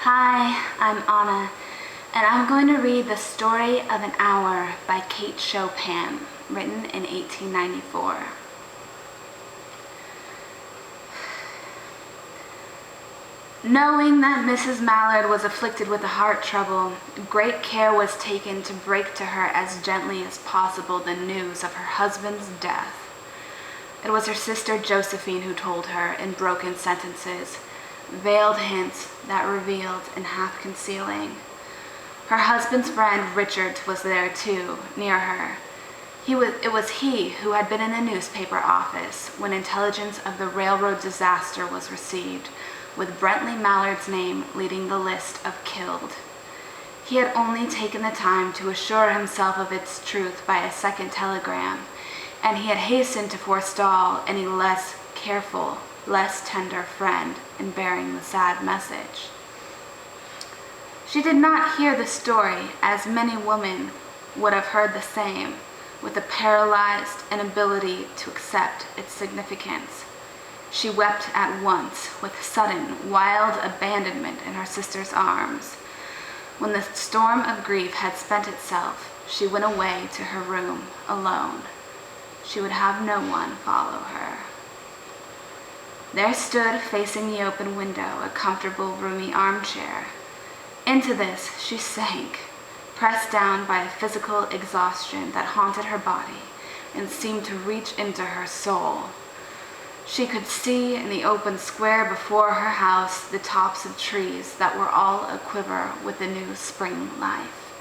Hi, I'm Anna, and I'm going to read The Story of an Hour by Chopin, written in 1894. Knowing that Mrs. Mallard was afflicted with a heart trouble, great care was taken to break to her as gently as possible the news of her husband's death. It was her sister Josephine who told her in broken sentences, veiled hints that revealed and half concealing. Her husband's friend Richard was there too, near her. It was he who had been in the newspaper office when intelligence of the railroad disaster was received, with Brentley Mallard's name leading the list of killed. He had only taken the time to assure himself of its truth by a second telegram, and he had hastened to forestall any less careful, less tender friend in bearing the sad message. She did not hear the story as many women would have heard the same, with a paralyzed inability to accept its significance. She wept at once, with sudden, wild abandonment in her sister's arms. When the storm of grief had spent itself, she went away to her room alone. She would have no one follow her. There stood, facing the open window, a comfortable, roomy armchair. Into this she sank, pressed down by a physical exhaustion that haunted her body and seemed to reach into her soul. She could see in the open square before her house the tops of trees that were all aquiver with the new spring life.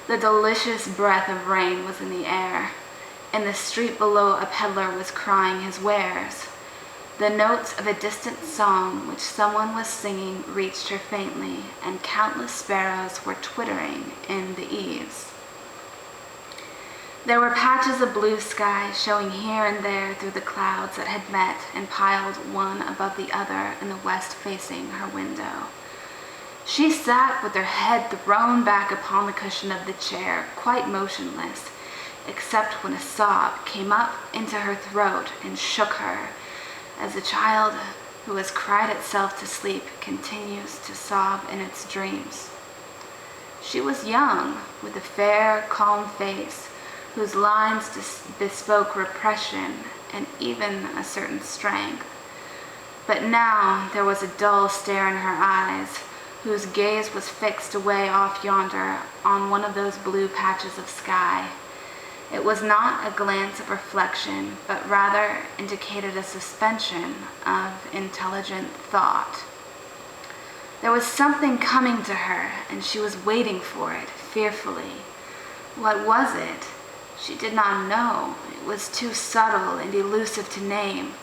The delicious breath of rain was in the air. In the street below, a peddler was crying his wares. The notes of a distant song which someone was singing reached her faintly, and countless sparrows were twittering in the eaves. There were patches of blue sky showing here and there through the clouds that had met and piled one above the other in the west facing her window. She sat with her head thrown back upon the cushion of the chair, quite motionless, except when a sob came up into her throat and shook her, as a child who has cried itself to sleep continues to sob in its dreams. She was young, with a fair, calm face, whose lines bespoke repression and even a certain strength. But now there was a dull stare in her eyes, whose gaze was fixed away off yonder on one of those blue patches of sky. It was not a glance of reflection, but rather indicated a suspension of intelligent thought. There was something coming to her, and she was waiting for it, fearfully. What was it? She did not know. It was too subtle and elusive to name,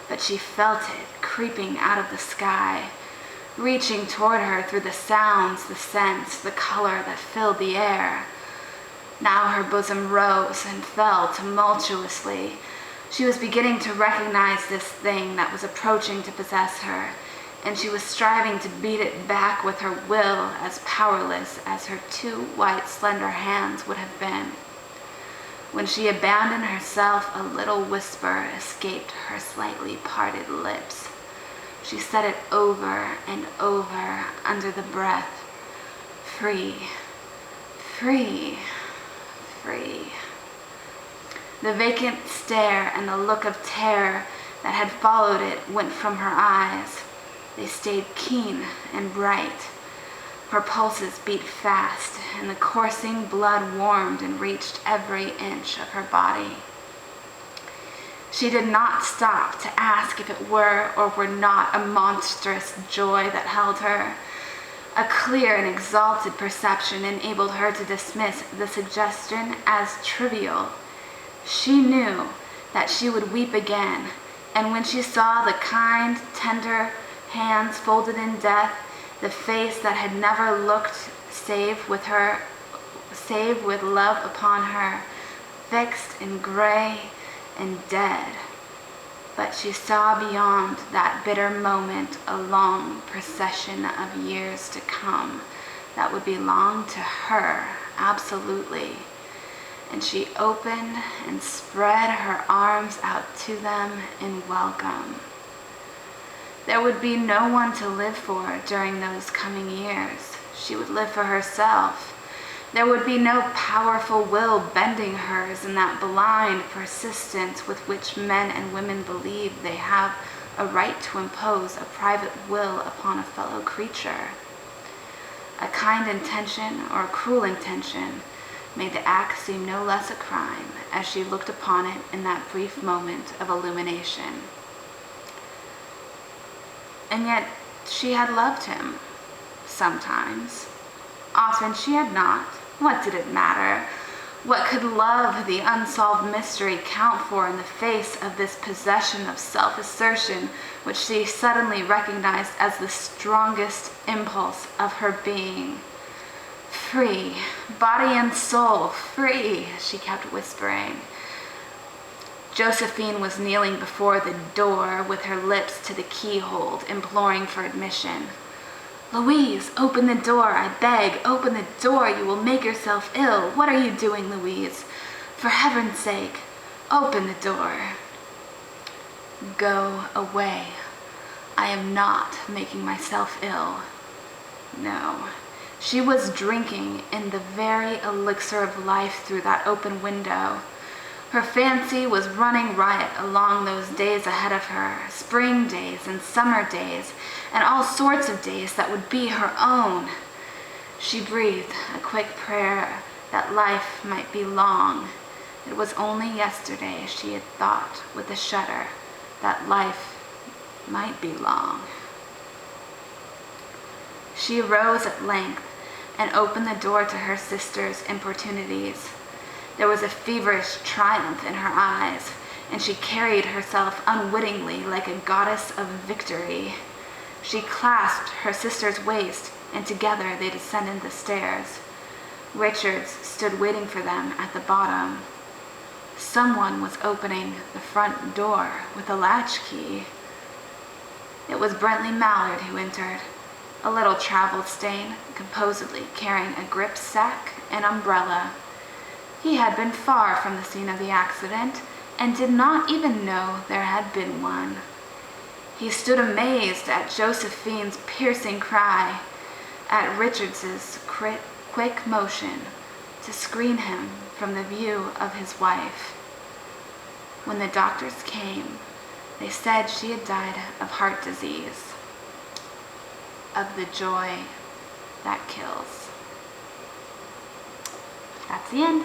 but she felt it creeping out of the sky, reaching toward her through the sounds, the scents, the color that filled the air. Now her bosom rose and fell tumultuously. She was beginning to recognize this thing that was approaching to possess her, and she was striving to beat it back with her will, as powerless as her two white, slender hands would have been. When she abandoned herself, a little whisper escaped her slightly parted lips. She said it over and over under the breath. Free, free, free. The vacant stare and the look of terror that had followed it went from her eyes. They stayed keen and bright. Her pulses beat fast, and the coursing blood warmed and reached every inch of her body. She did not stop to ask if it were or were not a monstrous joy that held her. A clear and exalted perception enabled her to dismiss the suggestion as trivial. She knew that she would weep again, and when she saw the kind, tender hands folded in death, the face that had never looked save with love upon her, fixed and gray and dead. But she saw beyond that bitter moment a long procession of years to come that would belong to her, absolutely. And she opened and spread her arms out to them in welcome. There would be no one to live for during those coming years. She would live for herself. There would be no powerful will bending hers in that blind persistence with which men and women believe they have a right to impose a private will upon a fellow creature. A kind intention or a cruel intention made the act seem no less a crime as she looked upon it in that brief moment of illumination. And yet she had loved him, sometimes. Often she had not. What did it matter? What could love, the unsolved mystery, count for in the face of this possession of self-assertion which she suddenly recognized as the strongest impulse of her being? Free, body and soul, free, she kept whispering. Josephine was kneeling before the door with her lips to the keyhole, imploring for admission. "Louise, open the door, I beg, open the door, you will make yourself ill. What are you doing, Louise? For heaven's sake, open the door." "Go away. I am not making myself ill." No, she was drinking in the very elixir of life through that open window. Her fancy was running riot along those days ahead of her, spring days and summer days, and all sorts of days that would be her own. She breathed a quick prayer that life might be long. It was only yesterday she had thought with a shudder that life might be long. She arose at length and opened the door to her sister's importunities. There was a feverish triumph in her eyes, and she carried herself unwittingly like a goddess of victory. She clasped her sister's waist, and together they descended the stairs. Richards stood waiting for them at the bottom. Someone was opening the front door with a latchkey. It was Brentley Mallard who entered, a little travel-stained, composedly carrying a gripsack and umbrella. He had been far from the scene of the accident and did not even know there had been one. He stood amazed at Josephine's piercing cry, at Richards's quick motion to screen him from the view of his wife. When the doctors came, they said she had died of heart disease, of the joy that kills. That's the end.